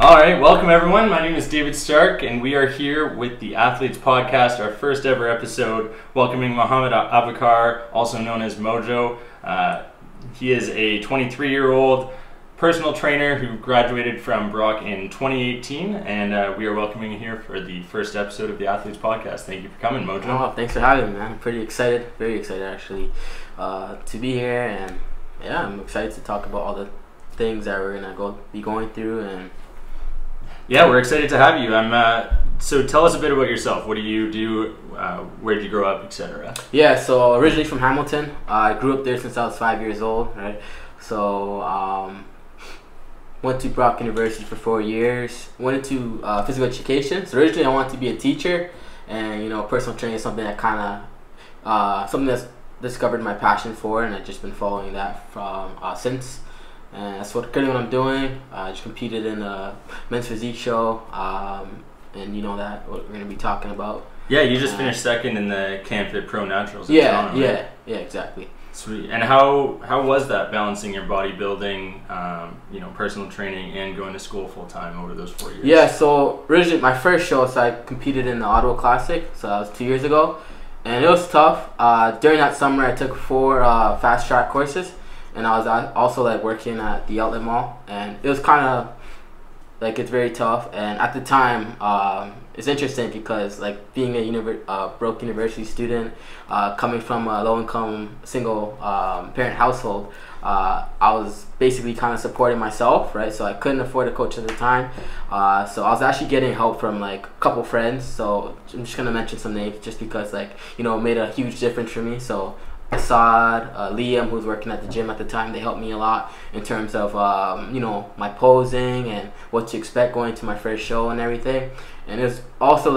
All right, welcome everyone. My name is David Stark, and we are here with the Athletes Podcast, our first ever episode, welcoming Mahamat Abakar, also known as Mojo. He is a 23-year-old personal trainer who graduated from Brock in 2018, and we are welcoming you here for the first episode of the Athletes Podcast. Thank you for coming, Mojo. Oh, thanks for having me, man. I'm pretty excited, very excited actually, to be here, and yeah, I'm excited to talk about all the things that we're gonna be going through. And yeah, we're excited to have you. So tell us a bit about yourself. What do you do? Where did you grow up, etc.? Yeah, so originally from Hamilton. I grew up there since I was 5 years old, right? So went to Brock University for 4 years. Went into physical education. So originally I wanted to be a teacher, and personal training is something that something that's discovered my passion for, and I've just been following that from since. And that's currently what I'm doing. I just competed in a men's physique show, and you know that what we're gonna be talking about. Yeah, you just finished second in the CanFitPro Naturals. Yeah, Toronto, right? yeah, exactly. Sweet. And how was that, balancing your bodybuilding, personal training, and going to school full time over those 4 years? Yeah, so originally my first show, so I competed in the Ottawa Classic, so that was 2 years ago, and it was tough. During that summer, I took 4 fast track courses. And I was also working at the outlet mall, and it was kind of it's very tough. And at the time, it's interesting because being a broke university student, coming from a low-income single parent household, I was basically kind of supporting myself, right? So I couldn't afford a coach at the time, so I was actually getting help from a couple friends. So I'm just gonna mention some names just because it made a huge difference for me. So Assad, Liam, who was working at the gym at the time, they helped me a lot in terms of my posing and what to expect going to my first show and everything. And it was also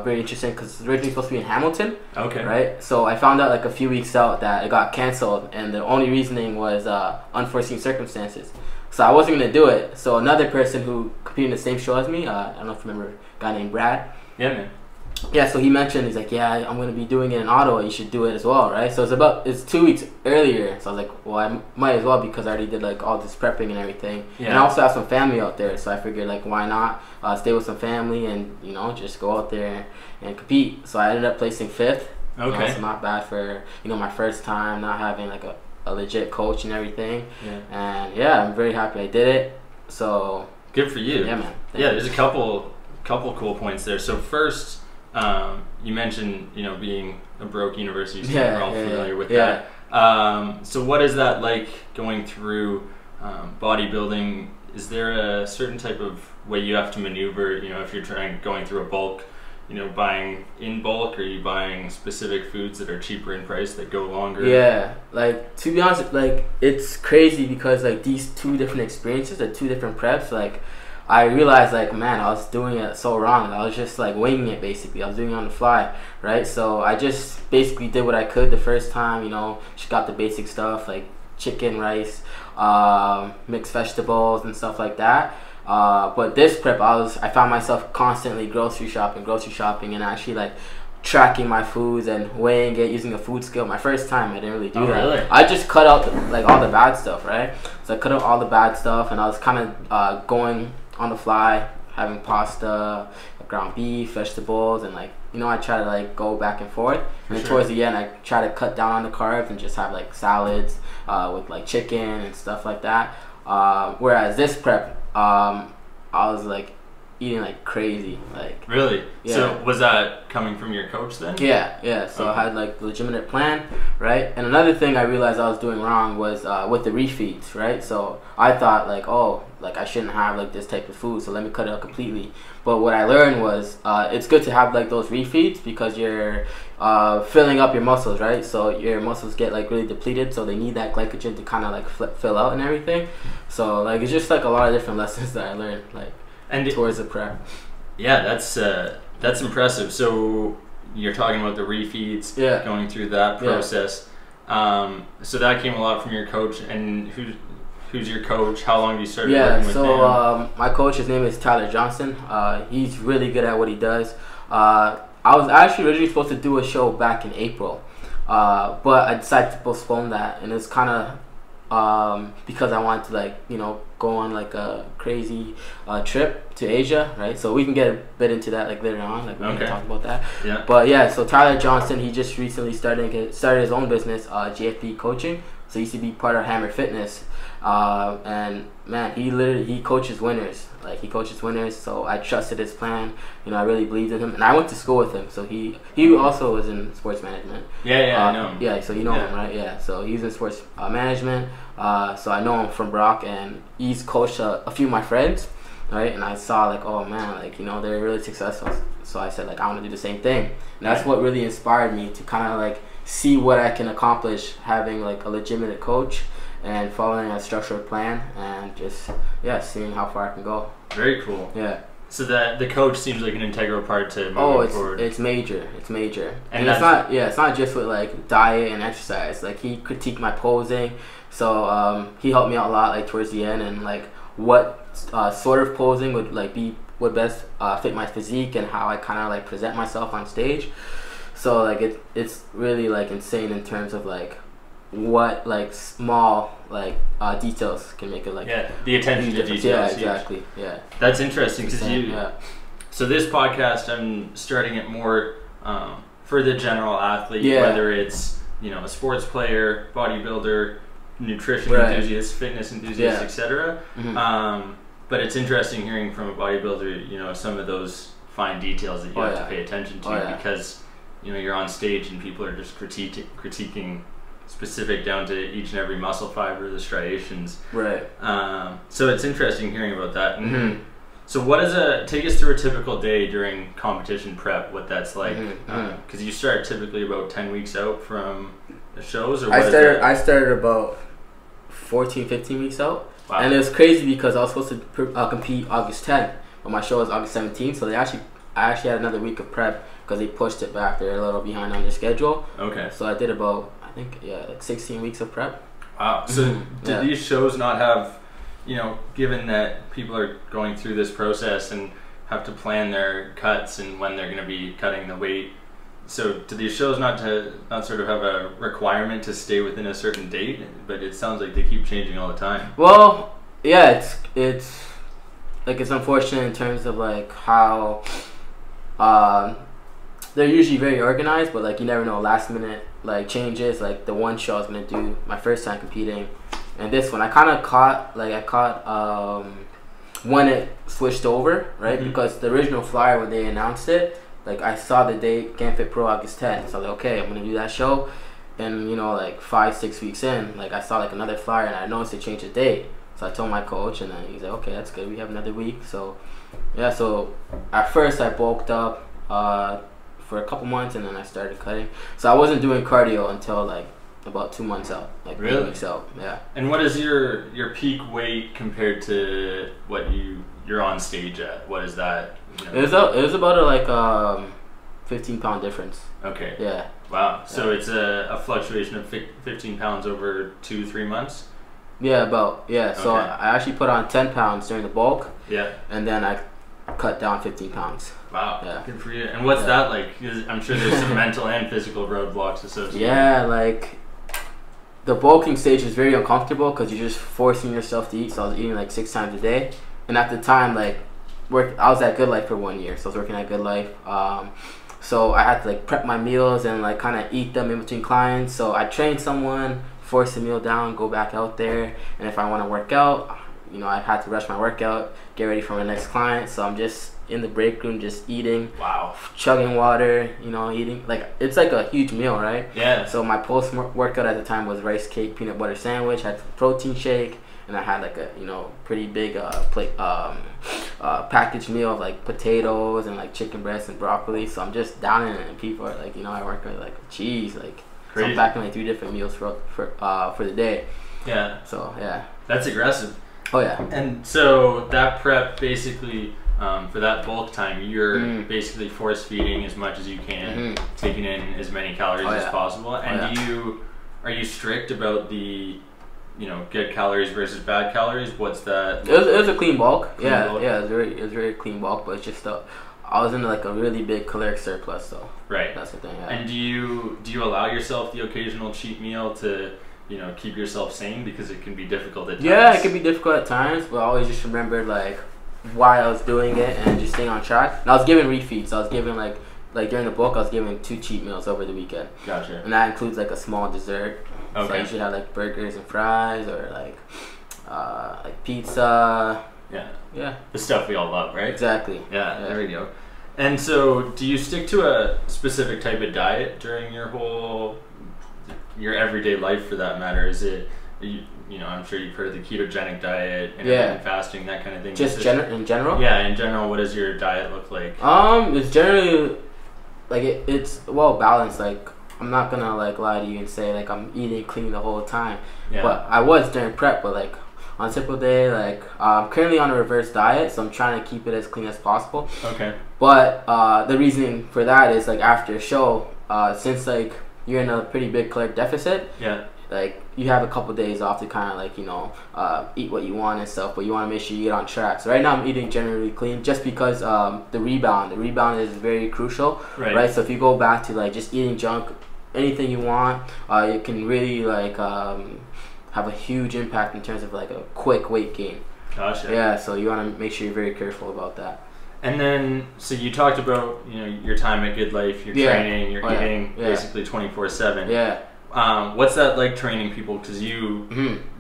very interesting because it was originally supposed to be in Hamilton. Okay. Right. So I found out a few weeks out that it got canceled, and the only reasoning was unforeseen circumstances. So I wasn't gonna do it. So another person who competed in the same show as me, I don't know if you remember, a guy named Brad. Yeah, man. Yeah, so he mentioned, he's like, yeah, I'm going to be doing it in Ottawa, you should do it as well, right? So it's 2 weeks earlier, so I was like, well, I might as well because I already did all this prepping and everything. Yeah. And I also have some family out there, so I figured why not stay with some family and, just go out there and compete. So I ended up placing 5th. Okay. So not bad for, my first time, not having a legit coach and everything. Yeah. And yeah, I'm very happy I did it. So good for you. Yeah, man. Yeah, there's a couple cool points there. So first, you mentioned, being a broke university student. We're all familiar with that. So what is that like going through bodybuilding? Is there a certain type of way you have to maneuver, if you're going through a bulk, buying in bulk, or are you buying specific foods that are cheaper in price that go longer? Yeah, to be honest, it's crazy because these 2 different experiences, the 2 different preps, I realized man, I was doing it so wrong. I was just winging it basically. I was doing it on the fly, right? So I just basically did what I could the first time, just got the basic stuff chicken, rice, mixed vegetables and stuff like that. But this prep, I found myself constantly grocery shopping and actually tracking my foods and weighing it using a food scale. My first time, I didn't really do that. Really? I just cut out all the bad stuff, right? So I cut out all the bad stuff, and I was kind of going on the fly, having pasta, ground beef, vegetables, and I try to go back and forth. And towards the end, I try to cut down on the carbs and just have salads with chicken and stuff like that. Whereas this prep, I was eating crazy. Really? Yeah. So was that coming from your coach then? Yeah. So I had the legitimate plan, right? And another thing I realized I was doing wrong was with the refeeds, right? So I thought I shouldn't have this type of food, so let me cut it out completely. But what I learned was it's good to have those refeeds because you're filling up your muscles, right? So your muscles get really depleted, so they need that glycogen to kind of fill out and everything. So it's just a lot of different lessons that I learned and towards the prep. Yeah, that's impressive. So you're talking about the refeeds, going through that process. So that came a lot from your coach. And who's your coach? How long have you started working with him? My coach, his name is Tyler Johnson. He's really good at what he does. I was actually originally supposed to do a show back in April, but I decided to postpone that, and it's kind of because I wanted to like, you know, go on like a crazy trip to Asia, right? So we can get a bit into that like later on, like we can talk about that. Yeah. But yeah, so Tyler Johnson, he just recently started his own business, GFB Coaching. So he used to be part of Hammer Fitness, and man, he coaches winners. Like he coaches winners. So I trusted his plan. You know, I really believed in him, and I went to school with him. So he also was in sports management. I know him. Yeah, so you know him, right? Yeah, so he's in sports management. So I know him from Brock, and he's coached a few of my friends, right? And I saw like, oh man, like, you know, they're really successful. So I said like, I want to do the same thing. And that's what really inspired me to kind of like see what I can accomplish having like a legitimate coach and following a structured plan, and just seeing how far I can go. Very cool. Yeah. So that the coach seems like an integral part to moving forward. It's major. And it's not just with like diet and exercise. Like he critiqued my posing, so he helped me out a lot like towards the end, and like what sort of posing would best fit my physique and how I kind of like present myself on stage. So like it's really like insane in terms of like what like small like details can make it like the attention to details. Yeah, exactly. Yeah, that's interesting because so this podcast I'm starting it more for the general athlete, whether it's, you know, a sports player, bodybuilder, nutrition enthusiast, fitness enthusiast, etc. But it's interesting hearing from a bodybuilder, you know, some of those fine details that you have to pay attention to because, you know, you're on stage and people are just critiquing specific down to each and every muscle fiber, the striations. Right. So it's interesting hearing about that. And so what is take us through a typical day during competition prep, what that's like? Because you start typically about 10 weeks out from the shows, or what I started about 14, 15 weeks out. Wow. And it was crazy because I was supposed to compete August 10th, but my show was August 17th, so I actually had another week of prep because they pushed it back. They're a little behind on their schedule. Okay. So I did about, I think, like 16 weeks of prep. Wow. So did these shows not have, you know, given that people are going through this process and have to plan their cuts and when they're going to be cutting the weight, so do these shows not sort of have a requirement to stay within a certain date? But it sounds like they keep changing all the time. Well, yeah, it's like it's unfortunate in terms of like how they're usually very organized, but like you never know, last minute like changes. Like the one show I was gonna do my first time competing, and this one I caught when it switched over, right? Because the original flyer when they announced it, like I saw the date CanFitPro August 10th, so I was like, okay, I'm gonna do that show. And you know, like 5-6 weeks in, like I saw like another flyer and I noticed they changed the date. So I told my coach, and then he's like, okay, that's good, we have another week. So yeah, so at first I bulked up for a couple months, and then I started cutting. So I wasn't doing cardio until like about 2 months out, like 3 weeks out. Yeah. And what is your peak weight compared to what you're on stage at? What is that? You know? It was about a 15-pound difference. Okay. Yeah. Wow. So it's a fluctuation of 15 pounds over 2-3 months. Yeah, about So I actually put on 10 pounds during the bulk. Yeah. And then I cut down 15 pounds. Wow. Yeah. Good for you. And what's that like? I'm sure there's some mental and physical roadblocks associated. Yeah, like the bulking stage is very uncomfortable because you're just forcing yourself to eat. So I was eating like 6 times a day, and at the time, like I was at Good Life for 1 year, so I was working at Good Life. So I had to like prep my meals and like kind of eat them in between clients. So I trained someone, force the meal down, go back out there, and if I want to work out, you know, I had to rush my workout, get ready for my next client. So I'm just in the break room, just eating. Wow. Chugging water, you know, eating. Like, it's like a huge meal, right? Yeah. So my post-workout at the time was rice cake, peanut butter sandwich, I had a protein shake, and I had like a, you know, pretty big plate, packaged meal of like potatoes and like chicken breast and broccoli. So I'm just downing it, and people are like, you know, I work with like cheese, like, so I'm packing like 3 different meals for the day. Yeah. So, yeah. That's aggressive. Oh, yeah. And so that prep basically, for that bulk time, you're basically force feeding as much as you can, taking in as many calories as possible. And are you strict about the, you know, good calories versus bad calories? What's that? It was a clean bulk. It was very clean bulk, but it's just I was in like a really big caloric surplus, though. Right. That's the thing. Yeah. And do you allow yourself the occasional cheat meal to you know, keep yourself sane, because it can be difficult at times? Yeah, it can be difficult at times, but I always just remember like why I was doing it and just staying on track. And I was given refeeds. I was given like during the book, I was given 2 cheat meals over the weekend. Gotcha. And that includes like a small dessert. Okay. So I usually have like burgers and fries, or like pizza. Yeah. Yeah. The stuff we all love, right? Exactly. Yeah, there we go. And so, do you stick to a specific type of diet during your everyday life, for that matter? Is it, you know, I'm sure you've heard of the ketogenic diet, intermittent fasting, that kind of thing. Just in general? Yeah, in general, what does your diet look like? It's generally like it's well balanced. Like, I'm not gonna like lie to you and say like I'm eating clean the whole time. Yeah. But I was during prep, but like on a typical day, like I'm currently on a reverse diet, so I'm trying to keep it as clean as possible. Okay. But the reasoning for that is like after a show, since like you're in a pretty big caloric deficit, like you have a couple days off to kind of like, you know, eat what you want and stuff, but you want to make sure you get on track. So right now I'm eating generally clean, just because the rebound is very crucial, right? So if you go back to like just eating junk, anything you want, it can really like have a huge impact in terms of like a quick weight gain. Gotcha. Yeah, so you want to make sure you're very careful about that. And then, so you talked about, you know, your time at Good Life, your training, your eating, basically 24/7. Yeah. What's that like, training people? Because you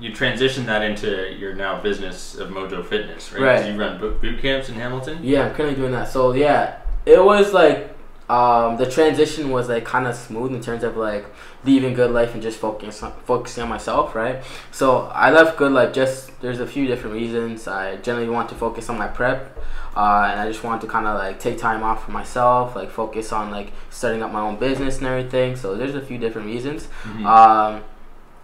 transitioned that into your now business of Mojo Fitness, right? Because you run boot camps in Hamilton? Yeah, I'm currently doing that. So yeah, it was like the transition was like kind of smooth in terms of like leaving Good Life and just focusing on myself, right? So I left Good Life, just there's a few different reasons. I generally want to focus on my prep, and I just want to kind of like take time off for myself, like focus on like starting up my own business and everything. So there's a few different reasons.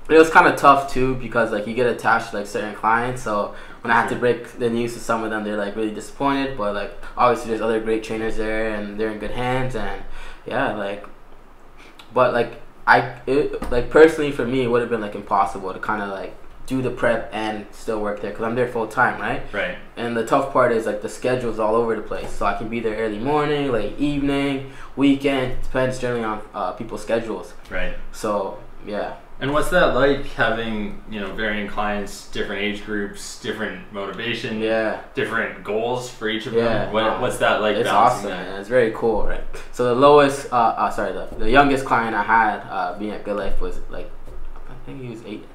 It was kind of tough too, because like you get attached to like certain clients, so when I had to break the news to some of them, they're like really disappointed, but like obviously there's other great trainers there and they're in good hands, and yeah, like, but like like personally for me, it would have been like impossible to kind of like do the prep and still work there, because I'm there full time, right? And the tough part is like the schedule's all over the place, so I can be there early morning, late evening, weekend, depends generally on people's schedules. So yeah. And what's that like, having, you know, varying clients, different age groups, different motivation, different goals for each of them? What's that like? It's awesome, man. It's very cool, right? So the lowest, the youngest client I had being at Good Life was like, I think he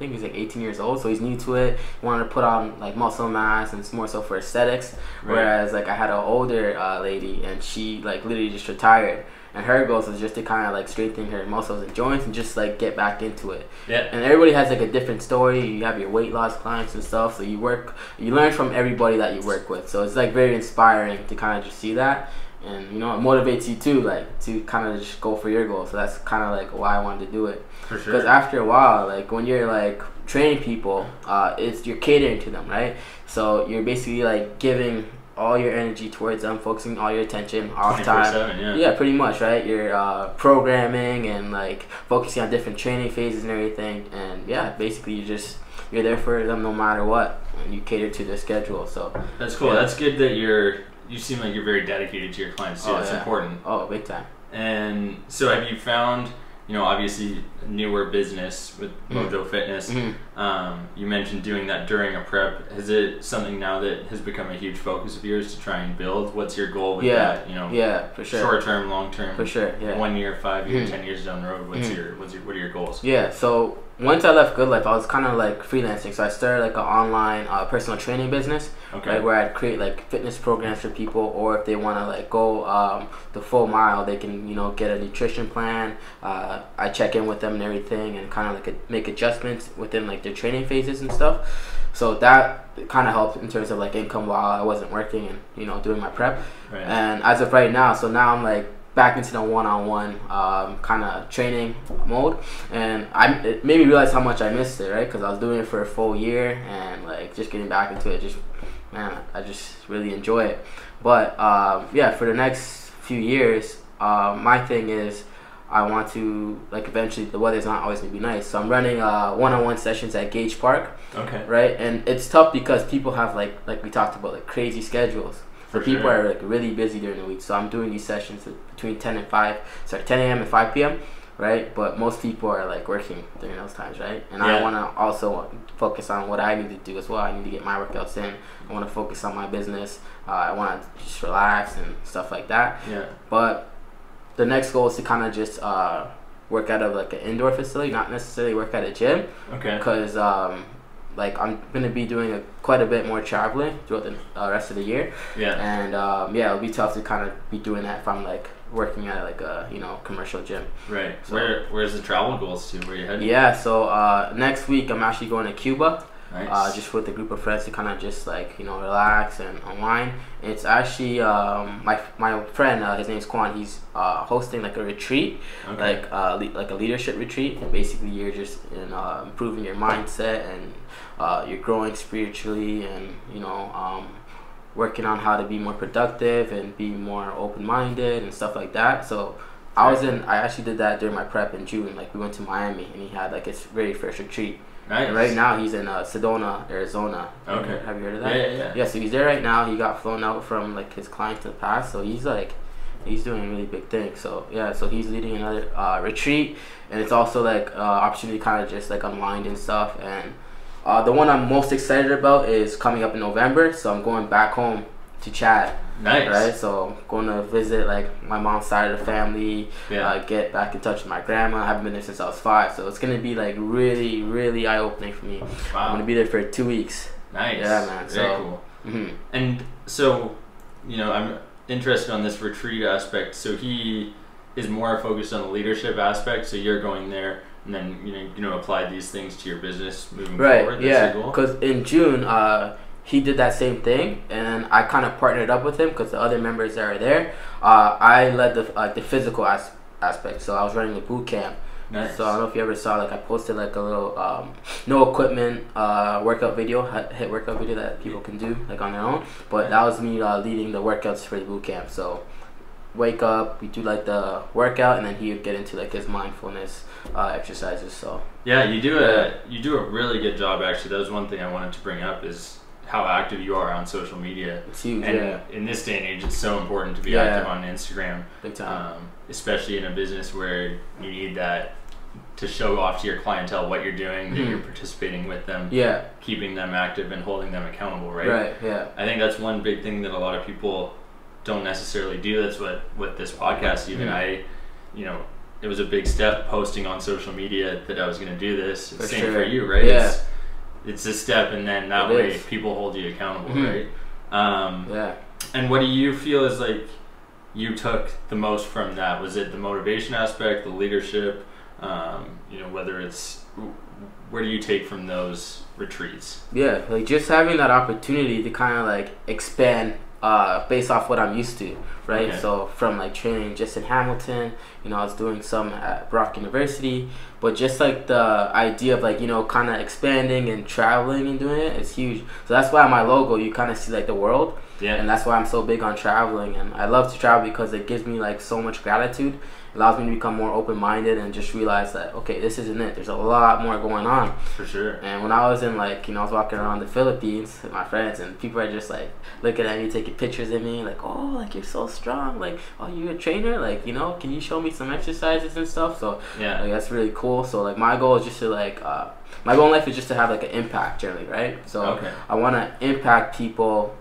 was like 18 years old, so he's new to it. He wanted to put on like muscle mass, and it's more so for aesthetics. Whereas like I had an older lady, and she like literally just retired. And her goals was just to kind of like strengthen her muscles and joints and just like get back into it. And everybody has like a different story. You have your weight loss clients and stuff, so you learn from everybody that you work with. So it's like very inspiring to kind of just see that, and you know, it motivates you too, like to kind of just go for your goals. So that's kind of like why I wanted to do it. For sure. Because after a while, like when you're like training people, you're catering to them, right? So you're basically like giving all your energy towards them, focusing all your attention off time. Yeah, pretty much, right? You're programming and like focusing on different training phases and everything, and yeah, basically you're there for them no matter what, and you cater to their schedule. So that's cool. That's good that you seem like you're very dedicated to your clients too. That's important. Oh, big time. And so have you found, you know, obviously a newer business with Mojo Fitness, you mentioned doing that during a prep. Is it something now that has become a huge focus of yours to try and build? What's your goal with that? You know, for sure. Short term, long term. For sure, 1 year, 5 years, 10 years down the road. What are your goals? Yeah, so once I left Good Life, I was kind of like freelancing. So I started like an online personal training business, right, where I'd create like fitness programs for people, or if they want to like go the full mile, they can, you know, get a nutrition plan. I check in with them and everything, and kind of like make adjustments within like their training phases and stuff. So that kind of helped in terms of like income while I wasn't working and, you know, doing my prep. And as of right now, so now I'm like back into the one-on-one kind of training mode, and it made me realize how much I missed it, right? Because I was doing it for a full year, and like just getting back into it, I just really enjoy it. But yeah, for the next few years, my thing is I want to, like, eventually the weather's not always gonna be nice, so I'm running one-on-one sessions at Gage Park. Right, and it's tough because people have like we talked about, like crazy schedules. For people are like really busy during the week, so I'm doing these sessions between 10 a.m. and 5 p.m. right? But most people are like working during those times, right? And I want to also focus on what I need to do as well. I need to get my workouts in. I want to focus on my business. I want to just relax and stuff like that. Yeah. But the next goal is to kind of just work out of like an indoor facility, not necessarily work at a gym. Okay. Because like I'm gonna be doing quite a bit more traveling throughout the rest of the year. Yeah. And it'll be tough to kind of be doing that if I'm like working at like a commercial gym. Right. So, where's the travel goals to? Where you heading? Yeah. So next week I'm actually going to Cuba. Nice. Just with a group of friends to kind of just like relax and unwind. It's actually my friend, his name's Quan. He's hosting like a retreat, like a leadership retreat, and basically you're just improving your mindset and you're growing spiritually and working on how to be more productive and be more open-minded and stuff like that. So I actually did that during my prep in June. Like we went to Miami and he had like his very first retreat. Nice. And right now he's in Sedona, Arizona. Okay. Have you heard of that? Yeah. Yeah, so he's there right now. He got flown out from like his clients in the past, so he's doing a really big thing. So yeah, so he's leading another retreat, and it's also like opportunity to kind of just like unwind and stuff. And the one I'm most excited about is coming up in November. So I'm going back home to Chad. Nice. Right, so I'm going to visit like my mom's side of the family. Get back in touch with my grandma. I haven't been there since I was 5, so it's gonna be like really, really eye opening for me. Wow. I'm gonna be there for 2 weeks. Nice. Yeah, man. Very cool. Mm-hmm. And so, I'm interested on this retreat aspect. So he is more focused on the leadership aspect. So you're going there, and then apply these things to your business moving forward. That's yeah. your goal? Because in June, he did that same thing, and I kind of partnered up with him because the other members that are there, I led the physical aspect. So I was running a boot camp. Nice. So I don't know if you ever saw, like I posted like a little no equipment workout video, hit workout video that people can do like on their own. But that was me leading the workouts for the boot camp. So wake up, we do like the workout, and then he would get into like his mindfulness exercises. So yeah, you do a really good job actually. That was one thing I wanted to bring up is how active you are on social media. It's huge. And in this day and age, it's so important to be active on Instagram. Big time. Especially in a business where you need that to show off to your clientele what you're doing, that you're participating with them, keeping them active and holding them accountable, right? Right, yeah. I think that's one big thing that a lot of people don't necessarily do. That's what this podcast even, it was a big step posting on social media that I was going to do this. Same for you, right? Yeah. It's a step, and then that way people hold you accountable, right? And what do you feel is like you took the most from that? Was it the motivation aspect, the leadership? Whether it's where do you take from those retreats? Yeah, like just having that opportunity to kind of like expand based off what I'm used to, right? Okay. So from like training just in Hamilton, I was doing some at Brock University, but just like the idea of like, kind of expanding and traveling and doing it is huge. So that's why my logo, you kind of see like the world. Yeah. And that's why I'm so big on traveling, and I love to travel because it gives me like so much gratitude. It allows me to become more open-minded and just realize that, okay, this isn't it. There's a lot more going on. For sure. And when I was in like, I was walking around the Philippines with my friends, and people are just like looking at me, taking pictures of me, like, oh, like you're so strong. Like, oh, you're a trainer? Like, can you show me some exercises and stuff? So yeah, like, that's really cool. So like my goal is just to like, my goal in life is just to have like an impact generally, right? So I want to impact people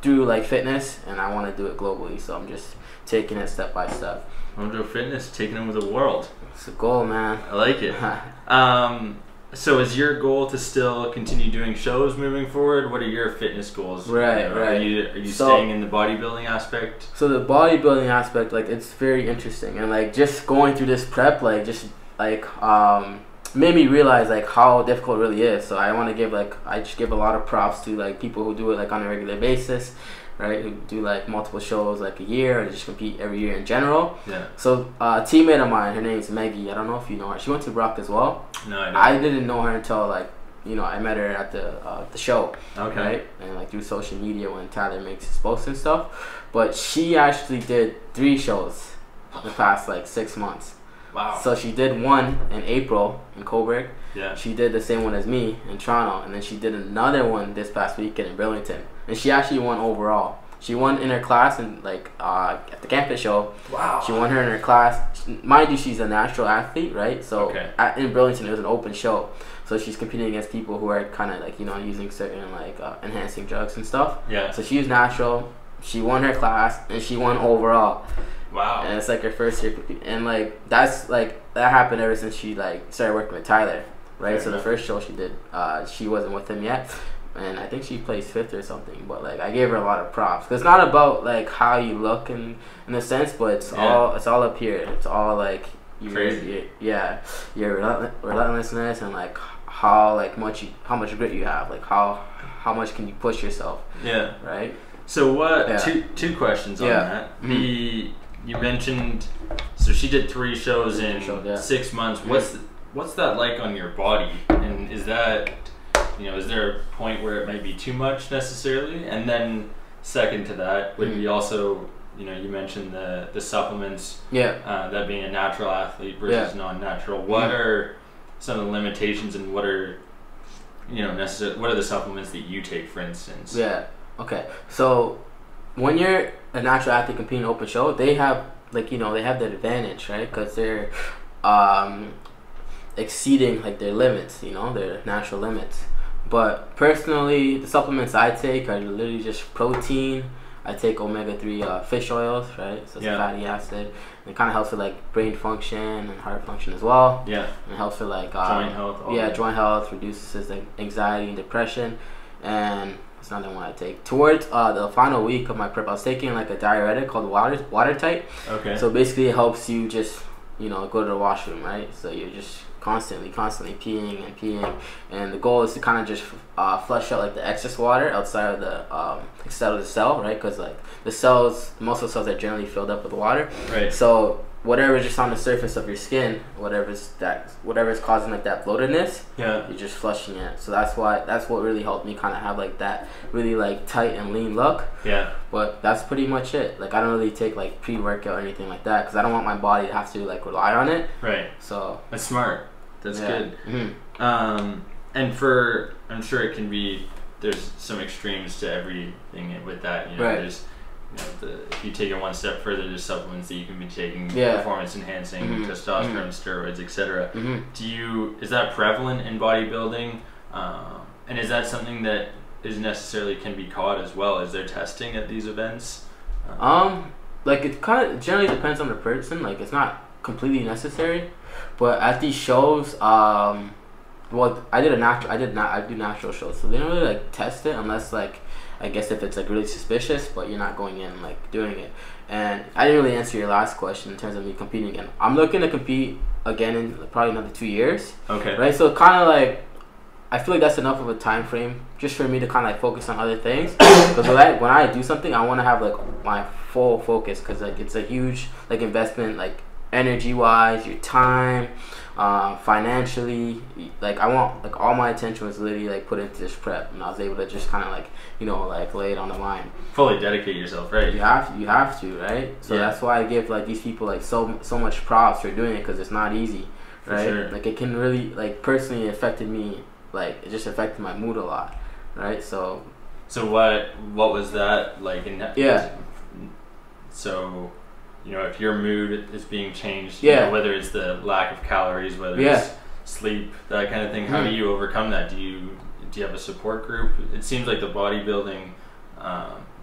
through like fitness, and I want to do it globally. So I'm just taking it step by step. Mojo Fitness, taking over the world. It's a goal, man. I like it. So is your goal to still continue doing shows moving forward? What are your fitness goals? Right. Are you staying in the bodybuilding aspect? So the bodybuilding aspect, like, it's very interesting, and like just going through this prep, like just like made me realize like how difficult it really is. So I just give a lot of props to like people who do it like on a regular basis, right? Who do like multiple shows like a year, or just compete every year in general. Yeah. So a teammate of mine, her name's Maggie. I don't know if you know her. She went to Brock as well. No, I don't. I didn't know her until like I met her at the show. Okay. Right? And like through social media when Tyler makes his posts and stuff. But she actually did 3 shows the past like 6 months. Wow. So she did one in April in Coburg. Yeah. She did the same one as me in Toronto, and then she did another one this past weekend in Burlington. And she actually won overall. She won in her class and like at the CanFit show. Wow. She won her in her class. Mind you, she's a natural athlete, right? So in Burlington, it was an open show. So she's competing against people who are kind of like, you know, using certain like enhancing drugs and stuff. Yeah. So she was natural. She won her class and she won overall. Wow. And it's like her first year competing. And like that's like that happened ever since she like started working with Tyler, right? So the first show she did, she wasn't with him yet. And I think she placed 5th or something, but like I gave her a lot of props. Cause it's not about like how you look in a sense, but it's all up here. It's all like your relentlessness and like how much grit you have, like how much can you push yourself. Yeah. Right. So what? Two questions on that. You mentioned so she did 3 shows in 6 months. What's that like on your body? And is that, you know, is there a point where it might be too much necessarily? And then second to that would be also, you know, you mentioned the supplements. That being a natural athlete versus non-natural. What are some of the limitations and what are, you know, what are the supplements that you take, for instance? Okay. So when you're a natural athlete competing in an open show, they have like, you know, they have the advantage, right? Because they're exceeding like their limits, you know, their natural limits. But personally, the supplements I take are literally just protein. I take omega-3 fish oils, right? So it's a fatty acid. And it kind of helps with like brain function and heart function as well. And it helps with like joint health. Joint health, reduces anxiety and depression. And it's another one I take. Towards the final week of my prep, I was taking like a diuretic called watertight. Okay. So basically, it helps you just, you know, go to the washroom, right? So you're just constantly peeing, and the goal is to kind of just flush out like the excess water outside of the cell, right? Because like most of the cells are generally filled up with water, right? So whatever is just on the surface of your skin, whatever is causing like that bloatedness, you're just flushing it. So that's what really helped me kind of have like that really like tight and lean look. But that's pretty much it. Like I don't really take like pre-workout or anything like that because I don't want my body to have to like rely on it. Right. So that's smart. That's good. And I'm sure it can be, there's some extremes to everything with that. You know, there's, you know, if you take it one step further, there's supplements that you can be taking, performance enhancing, testosterone, steroids, etc. Is that prevalent in bodybuilding? And is that something that is necessarily can be caught as well? Is there testing at these events? Like it kind of generally depends on the person. Like it's not completely necessary, but at these shows, well, I do natural shows, so they don't really like test it unless like, I guess if it's like really suspicious, but you're not going in like doing it. And I didn't really answer your last question in terms of me competing again. I'm looking to compete again in probably another 2 years. Okay. Right, so kind of like, I feel like that's enough of a time frame just for me to kind of like focus on other things. Because when I do something, I want to have like my full focus because like it's a huge like investment, like energy wise, your time, financially. Like I want like all my attention was literally like put into this prep, and I was able to just kind of like, you know, like lay it on the line. Fully dedicate yourself, right? You have to, right? So that's why I give like these people like so much props for doing it because it's not easy, right? For sure. Like it can really like personally affected me. Like it just affected my mood a lot, right? So what was that like? So, you know, if your mood is being changed, you know, whether it's the lack of calories, whether it's sleep, that kind of thing, how do you overcome that? Do you have a support group? It seems like the bodybuilding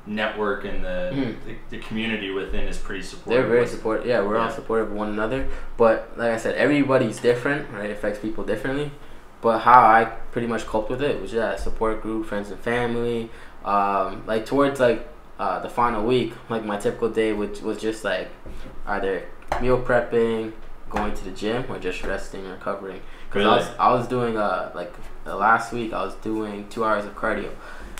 network and the community within is pretty supportive. They're very supportive. Yeah, we're all supportive of one another. But like I said, everybody's different, right? It affects people differently. But how I pretty much coped with it was support group, friends and family. Like towards like the final week, like my typical day was just like either meal prepping, going to the gym, or just resting and recovering. Because I was doing like the last week I was doing 2 hours of cardio.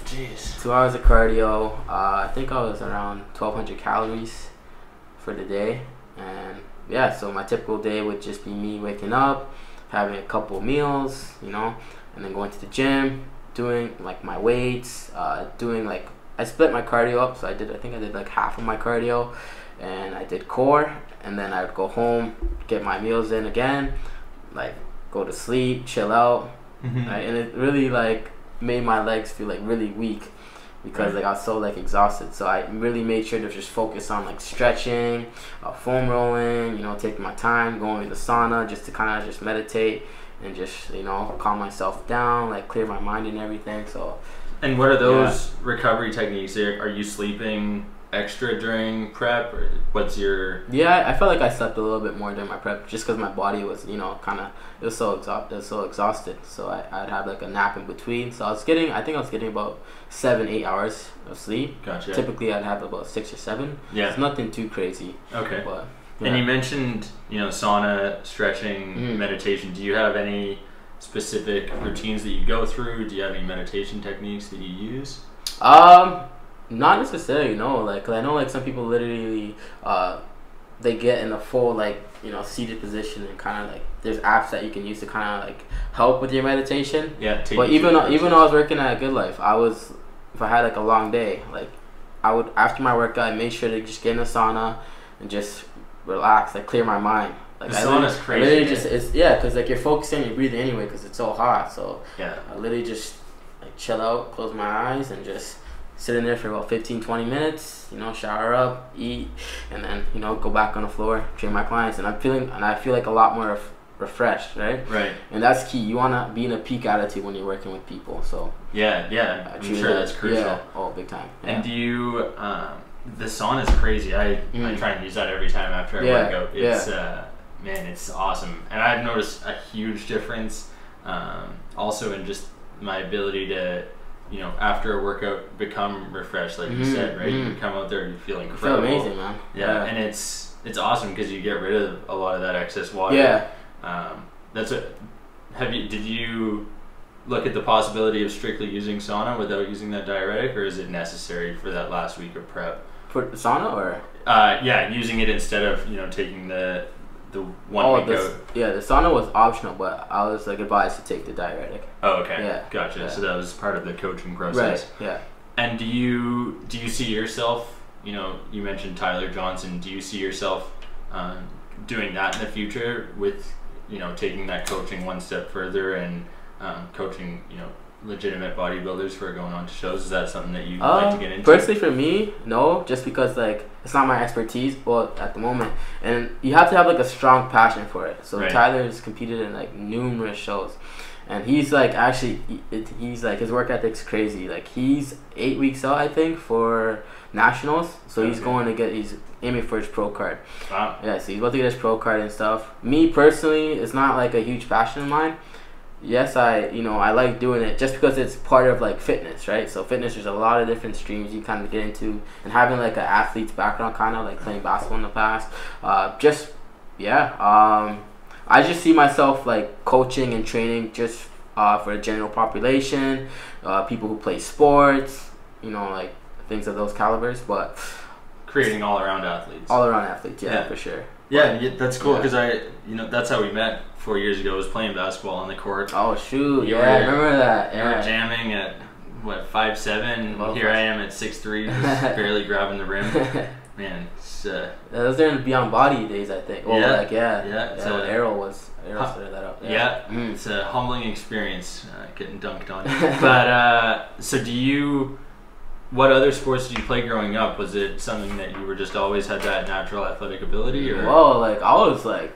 Jeez. 2 hours of cardio. I think I was around 1,200 calories for the day, and so my typical day would just be me waking up, having a couple meals, you know, and then going to the gym, doing like my weights, doing like, I split my cardio up, so I think I did like half of my cardio, and I did core, and then I would go home, get my meals in again, like go to sleep, chill out, right? And it really like made my legs feel like really weak, because like I was so like exhausted. So I really made sure to just focus on like stretching, foam rolling, you know, taking my time, going to the sauna just to kind of just meditate and just, you know, calm myself down, like clear my mind and everything. So. And what are those recovery techniques? Are you sleeping extra during prep, or what's your? Yeah, I felt like I slept a little bit more during my prep just because my body was, you know, kind of it was so exhausted. So I'd have like a nap in between. So I think I was getting about 7-8 hours of sleep. Gotcha. Typically I'd have about 6 or 7. Yeah. It's nothing too crazy. Okay. But yeah. And you mentioned, you know, sauna, stretching, meditation. Do you have any specific routines that you go through? Do you have any meditation techniques that you use? Not necessarily, no. Like, 'cause I know like some people literally they get in a full like, you know, seated position and kind of like there's apps that you can use to kind of like help with your meditation. Yeah. But even when I was working at Good Life, if I had like a long day, like I would after my workout I made sure to just get in the sauna and just relax, like clear my mind. Like the sauna's crazy. Because like you're focusing on your breathing anyway because it's so hot. So yeah, I literally just like chill out, close my eyes, and just sit in there for about 15-20 minutes. You know, shower up, eat, and then, you know, go back on the floor, train my clients. And I feel like a lot more refreshed, right? Right. And that's key. You wanna be in a peak attitude when you're working with people. So yeah, I'm sure that's crucial. Yeah. Oh, big time. Yeah. And do you? The sauna is crazy. I try and use that every time after I work out. It's man, it's awesome, and I've noticed a huge difference. Also in just my ability to, you know, after a workout become refreshed, like you said, right? You come out there and you feel incredible. You feel amazing, man. Yeah, and it's awesome because you get rid of a lot of that excess water. Yeah. Did you look at the possibility of strictly using sauna without using that diuretic, or is it necessary for that last week of prep? For sauna or? Yeah, using it instead of, you know, taking the 1 week out. Yeah, the sauna was optional, but I was like advised to take the diuretic. Oh, okay. Yeah. Gotcha. Yeah. So that was part of the coaching process. Right. Yeah. And do you see yourself, you know, you mentioned Tyler Johnson, do you see yourself doing that in the future with, you know, taking that coaching one step further and coaching, you know, legitimate bodybuilders who are going on to shows? Is that something that you'd like to get into? Personally for me, no, just because like it's not my expertise, well, at the moment, and you have to have like a strong passion for it. So Tyler's competed in like numerous shows, and he's like he's like his work ethic's crazy. Like he's 8 weeks out, I think, for nationals, so he's aiming for his pro card. Wow. Yeah, so he's about to get his pro card and stuff. Me personally, it's not like a huge passion of mine. Yes, I like doing it just because it's part of like fitness, right? So fitness, there's a lot of different streams you kind of get into, and having like an athlete's background, kind of like playing basketball in the past, I just see myself like coaching and training just for the general population, people who play sports, you know, like things of those calibers, but creating all-around athletes. All-around athletes, yeah, for sure. Yeah, that's cool because that's how we met 4 years ago, was playing basketball on the court. Oh shoot, I remember that. You were jamming at what, 5'7", here I am at 6'3", just barely grabbing the rim. Man, it's those are in Beyond Body days, I think. Well, so Errol started that up. It's a humbling experience getting dunked on. But so what other sports did you play growing up? Was it something that you were just always had that natural athletic ability, or? Well, like I was like,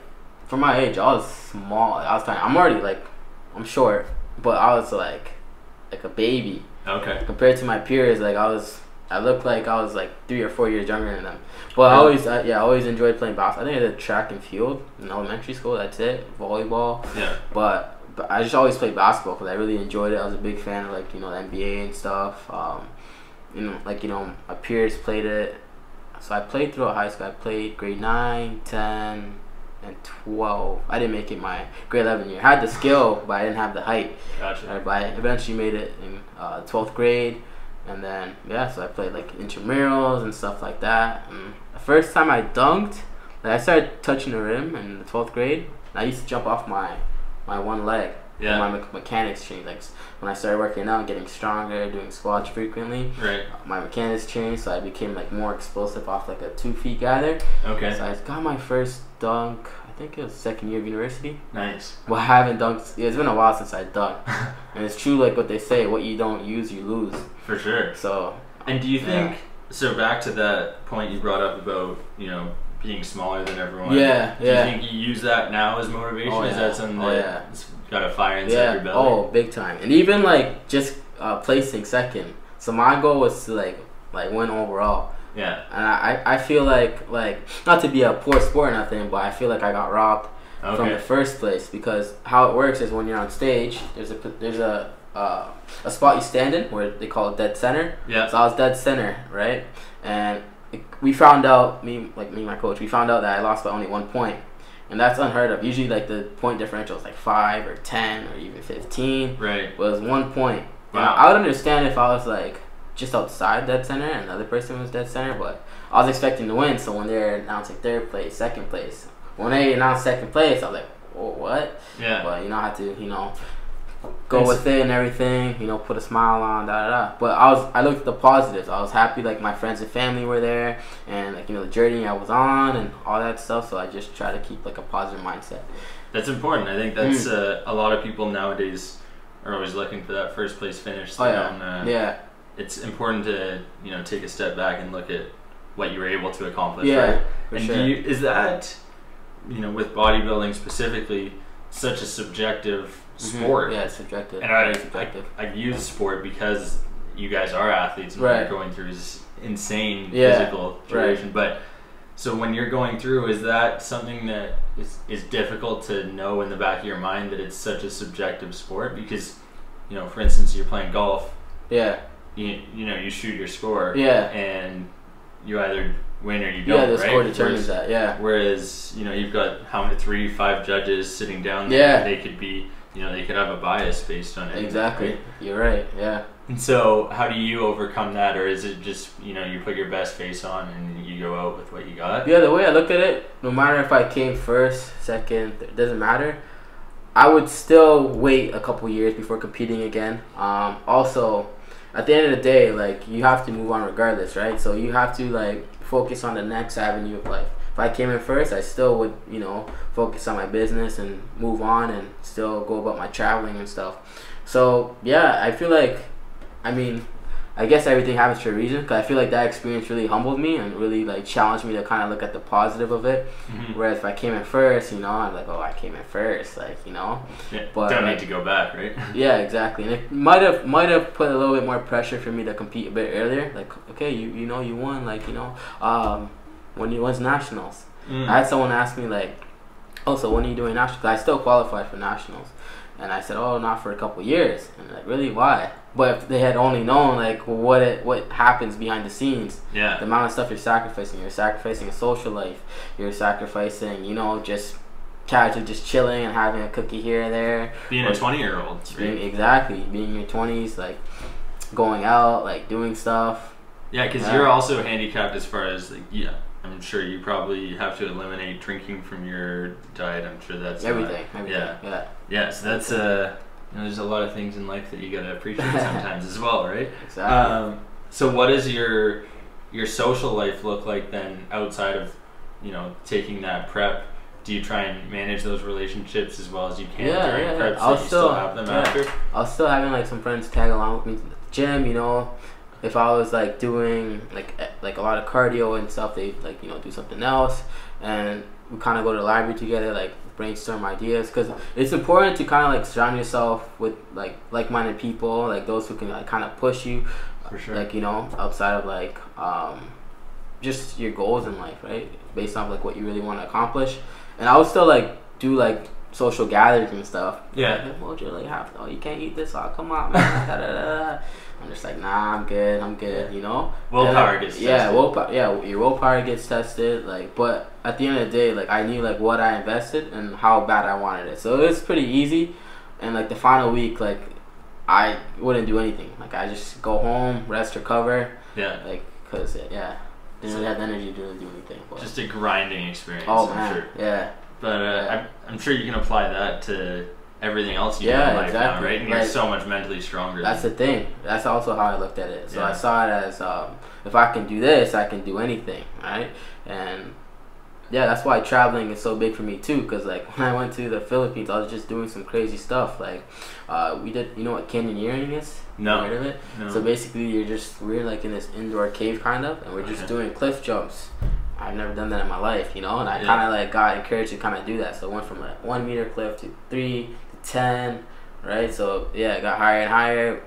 for my age, I was small. I'm short, but I was like a baby. Okay. Compared to my peers, like I looked like I was like 3 or 4 years younger than them. But I always enjoyed playing basketball. I think I did track and field in elementary school. That's it. Volleyball. Yeah. But I just always played basketball because I really enjoyed it. I was a big fan of like, you know, the NBA and stuff. My peers played it. So I played throughout high school. I played grade 9, 10, and 12. I didn't make it my grade 11 year. I had the skill, but I didn't have the height. Gotcha. But I eventually made it in 12th grade. And then, so I played like intramurals and stuff like that. And the first time I dunked, like I started touching the rim in the 12th grade. I used to jump off my one leg. Yeah. My mechanics changed. Like when I started working out and getting stronger, doing squats frequently, my mechanics changed, so I became like more explosive off like a 2 feet guy there. Okay. So I got my first dunk, I think it was second year of university. Nice. Well, I haven't done. It's been a while since I've done, and it's true like what they say: what you don't use, you lose. For sure. So. And do you think? So back to that point you brought up about being smaller than everyone. Yeah. Do you think you use that now as motivation? Oh, Is that something that's got a fire inside your belly? Oh, big time. And even like just placing second. So my goal was to like win overall. Yeah. And I feel like not to be a poor sport or nothing, but I feel like I got robbed from the first place, because how it works is when you're on stage, there's a spot you stand in where they call it dead center. Yeah. So I was dead center, right? And we found out, me and my coach, we found out that I lost by only 1 point. And that's unheard of. Usually like the point differential is like 5 or 10 or even 15. Right. But it was 1 point. Wow. I would understand if I was like just outside dead center and another person was dead center, but I was expecting to win. So when they're announcing third place, second place, when they announced second place, I was like, oh, what? Yeah. But I had to, go with it and everything, put a smile on, But I looked at the positives. I was happy, like my friends and family were there, and like the journey I was on and all that stuff. So I just try to keep like a positive mindset. That's important. I think that's a lot of people nowadays are always looking for that first place finish. Yeah. It's important to take a step back and look at what you were able to accomplish. Yeah. Right? For and sure. Is that with bodybuilding specifically such a subjective sport? Yeah, it's subjective. And I use sport because you guys are athletes and what you're going through is insane physical duration. Right. But so when you're going through, is that something that is difficult to know in the back of your mind, that it's such a subjective sport? Because for instance, you're playing golf. Yeah. You shoot your score. Yeah. And you either win or you don't. Yeah, the right? score determines that. Yeah. Whereas you've got 3, 5 judges sitting down there. Yeah. They could be they could have a bias based on it. Exactly. Right? You're right. Yeah. And so how do you overcome that, or is it just you put your best face on and you go out with what you got? Yeah, the way I look at it, no matter if I came first, second, it doesn't matter. I would still wait a couple years before competing again. Also, at the end of the day, like you have to move on regardless, right? So you have to like focus on the next avenue of life. If I came in first, I still would, focus on my business and move on and still go about my traveling and stuff. So yeah, I feel like, I guess everything happens for a reason, because I feel like that experience really humbled me and really like challenged me to kind of look at the positive of it. Whereas if I came in first, I'm like, oh, I came in first, Yeah, but don't need to go back, right? Yeah, exactly. And it might have put a little bit more pressure for me to compete a bit earlier. Like, okay, you won, when you won nationals. I had someone ask me like, oh, so when are you doing nationals? I still qualified for nationals. And I said, oh, not for a couple years. And like, really, why? But if they had only known like what happens behind the scenes, the amount of stuff you're sacrificing a social life, you're sacrificing, just casually just chilling and having a cookie here and there. Being a 20-year-old, right? Exactly, being in your 20s, like going out, like doing stuff. Yeah, because you're also handicapped as far as like, I'm sure you probably have to eliminate drinking from your diet. I'm sure that's everything. Yeah. So that's there's a lot of things in life that you gotta appreciate sometimes as well, right? Exactly. So what does your social life look like then, outside of taking that prep? Do you try and manage those relationships as well as you can during preps? I'll still have them after. I'll still having like some friends tag along with me to the gym. If I was like doing like a lot of cardio and stuff, they like do something else, and we kind of go to the library together, like brainstorm ideas, because it's important to kind of like surround yourself with like-minded people, like those who can like kind of push you, for sure. Like outside of like just your goals in life, right? Based on like what you really want to accomplish. And I would still like do like social gatherings and stuff. Yeah. Like, Mojo, like, you can't eat this. Oh, come on, man. I'm just like, nah, I'm good. Willpower gets tested. Yeah, your willpower gets tested. Like, but at the end of the day, like I knew like what I invested and how bad I wanted it. So it was pretty easy. And like the final week, like I wouldn't do anything. Like I just go home, rest, recover. Yeah. Like, cause didn't really have the energy to really do anything. But just a grinding experience. Oh, I'm man. sure. Yeah. But I'm sure you can apply that to everything else you do in life now, right? And you're so much mentally stronger. That's the thing. That's also how I looked at it. So I saw it as if I can do this, I can do anything, right? And yeah, that's why traveling is so big for me too. Cause like when I went to the Philippines, I was just doing some crazy stuff. Like, we did, you know what canyoneering is? No. You heard of it? No. So basically, we're like in this indoor cave kind of, and we're just doing cliff jumps. I've never done that in my life, you know, and I kind of like got encouraged to kind of do that. So I went from like 1 meter cliff to 3 to 10, right? So yeah, I got higher and higher.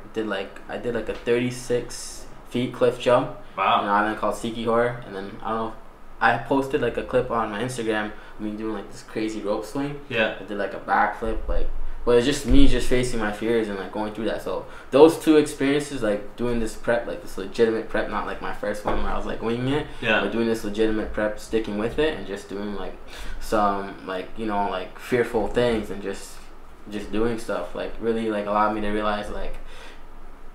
I did like a 36 feet cliff jump. Wow. In an island called Sikihor, and then I don't know. I posted like a clip on my Instagram of me doing like this crazy rope swing. Yeah. I did like a backflip, like, but it's just me just facing my fears and like going through that. So those two experiences, like doing this prep, like this legitimate prep, not like my first one where I was like winging it. Yeah. But doing this legitimate prep, sticking with it, and just doing like some like, you know, like fearful things and just doing stuff, like really like allowed me to realize like,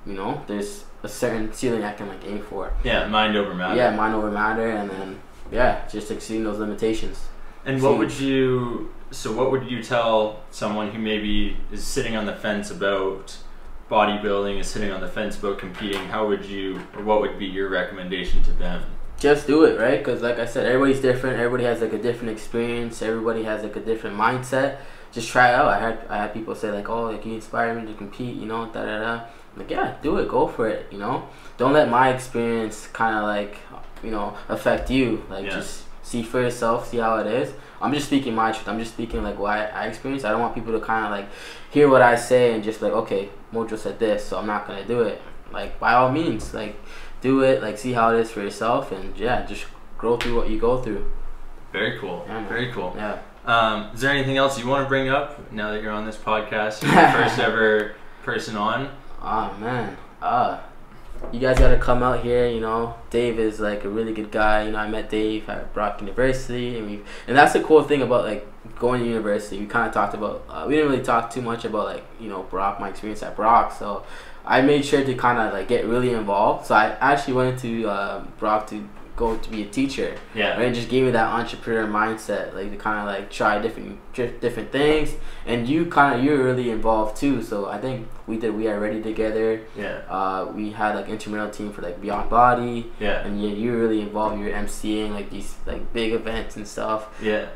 you know, there's a certain ceiling I can like aim for. Yeah, mind over matter. Yeah, mind over matter, and then just exceeding those limitations. And what would you tell someone who maybe is sitting on the fence about bodybuilding, is sitting on the fence about competing? What would be your recommendation to them? Just do it, right? Because like I said, everybody's different. Everybody has like a different experience. Everybody has like a different mindset. Just try it out. I had people say like, oh, like you inspire me to compete, you know, da da da. Like, yeah, do it, go for it, you know. Don't let my experience kind of like, you know, affect you. Like, just see for yourself, see how it is. I'm just speaking my truth. I'm just speaking like what I experienced. I don't want people to kind of like hear what I say and just like, okay, Mojo said this, so I'm not gonna do it. Like, by all means, like, do it. Like, see how it is for yourself, and yeah, just grow through what you go through. Very cool. Yeah, very cool. Yeah. Is there anything else you want to bring up now that you're on this podcast? You're the first ever person on. Oh man, you guys gotta come out here. You know, Dave is like a really good guy. You know, I met Dave at Brock University, and that's the cool thing about like going to university. We kind of talked about. We didn't really talk too much about like, you know, Brock, my experience at Brock. So I made sure to kind of like get really involved. So I actually went to Brock to go to be a teacher. Yeah. Right? And just gave me that entrepreneur mindset, like to kind of like try different things. And you're really involved too. So I think we are ready together. Yeah. We had like intramural team for like Beyond Body. Yeah. And you're really involved. You're MCing like these like big events and stuff. Yeah.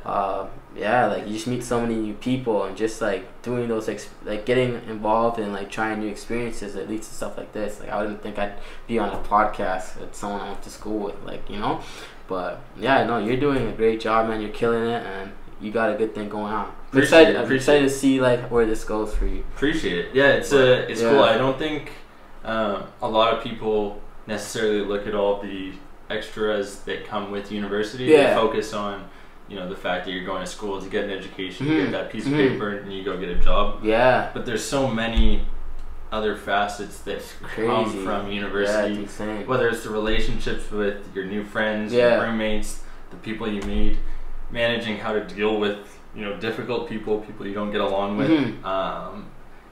Yeah, like you just meet so many new people, and just like doing those like getting involved and like trying new experiences that leads to stuff like this. Like I wouldn't think I'd be on a podcast with someone I went to school with, like, you know. But yeah, no, you're doing a great job, man. You're killing it, and you got a good thing going on. I'm excited to see like where this goes for you. Appreciate it. Yeah, it's cool. I don't think a lot of people necessarily look at all the extras that come with university. Yeah. They focus on, you know, the fact that you're going to school to get an education, you get that piece of paper, and you go get a job. Yeah. But there's so many other facets that come from university. Yeah, it's insane. Whether it's the relationships with your new friends, your roommates, the people you meet, managing how to deal with, you know, difficult people you don't get along with.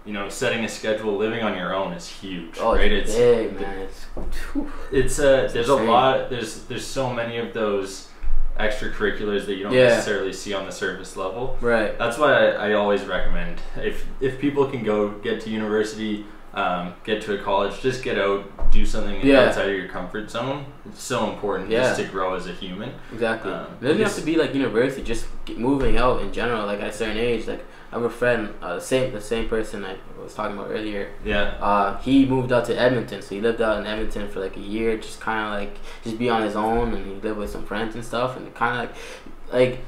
You know, setting a schedule, living on your own is huge. Oh, right? It's big, man. There's a lot. There's so many of those extracurriculars that you don't necessarily see on the surface level. Right. That's why I always recommend, if people can go get to university, get to a college, just get out, do something outside of your comfort zone. It's so important just to grow as a human. Exactly. It doesn't have to be like university, just moving out in general, like at a certain age. Like I have a friend, the same person I was talking about earlier. Yeah. He moved out to Edmonton, so he lived out in Edmonton for like a year, just kind of like just be on his own, and he lived with some friends and stuff, and kind of like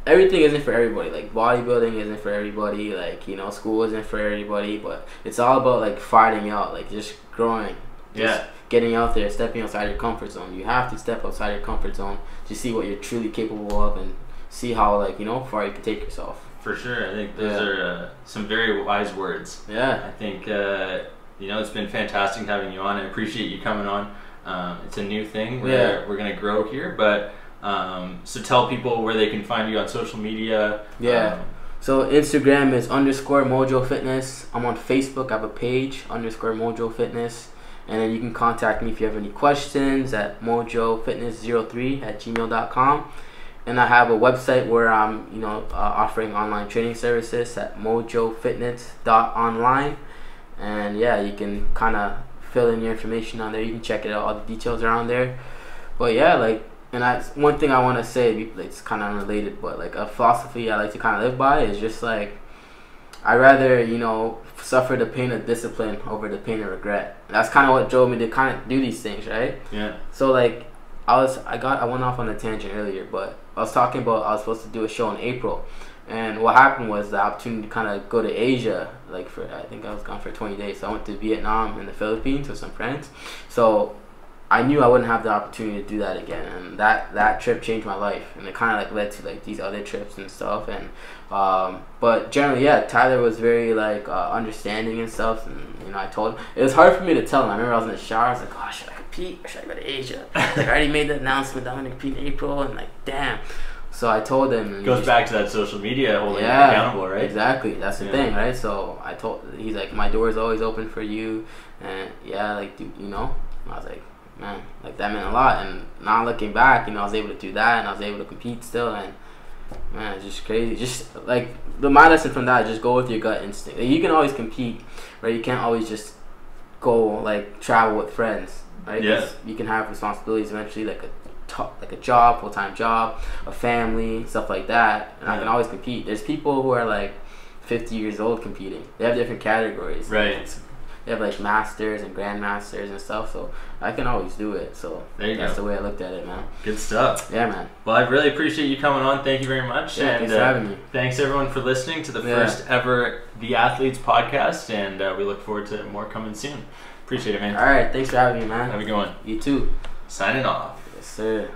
everything isn't for everybody. Like bodybuilding isn't for everybody. Like, you know, school isn't for everybody. But it's all about like fighting out, like just growing, just getting out there, stepping outside your comfort zone. You have to step outside your comfort zone to see what you're truly capable of, and see how, like, you know, far you can take yourself. For sure. I think those are some very wise words. Yeah. I think, you know, it's been fantastic having you on. I appreciate you coming on. It's a new thing. We're going to grow here. But so tell people where they can find you on social media. Yeah. So Instagram is _Mojo Fitness. I'm on Facebook. I have a page, _Mojo Fitness. And then you can contact me if you have any questions at mojofitness03@gmail.com. And I have a website where I'm, you know, offering online training services at mojofitness.online. And yeah, you can kind of fill in your information on there. You can check it out. All the details are on there. But yeah, like, and that's one thing I want to say. It's kind of unrelated, but like a philosophy I like to kind of live by is just like I rather suffer the pain of discipline over the pain of regret. And that's kind of what drove me to kind of do these things, right? Yeah. So like I went off on a tangent earlier, but I was talking about I was supposed to do a show in April, and what happened was the opportunity to kind of go to Asia. Like I think I was gone for 20 days. So I went to Vietnam and the Philippines with some friends. So I knew I wouldn't have the opportunity to do that again, and that trip changed my life, and it kind of like led to like these other trips and stuff. And but generally, yeah, Tyler was very like understanding and stuff, and I told him it was hard for me to tell him. I remember I was in the shower, I was like, oh, should I compete or should I go to Asia? Like I already made the announcement that I'm gonna compete in April, and like damn. So I told him. And goes back to that social media holding you accountable, right? Exactly, that's the thing, right? So he's like, my door is always open for you, and like and I was like, man, like that meant a lot. And now looking back, I was able to do that, and I was able to compete still, and man, it's just crazy. Just like my lesson from that, just go with your gut instinct. Like, you can always compete, right? You can't always just go like travel with friends, right? Yeah. You can have responsibilities eventually, like a job, full-time job, a family, stuff like that. And I can always compete. There's people who are like 50 years old competing. They have different categories. Right. They have like masters and grandmasters and stuff, so I can always do it. So that's the way I looked at it, man. Good stuff. Yeah, man. Well, I really appreciate you coming on. Thank you very much. Yeah, and thanks for having me. Thanks everyone for listening to the first ever The Athletes podcast, and we look forward to more coming soon. Appreciate it, man. All right, thanks for having me, man. Have a good one. You too. Signing off. Yes, sir.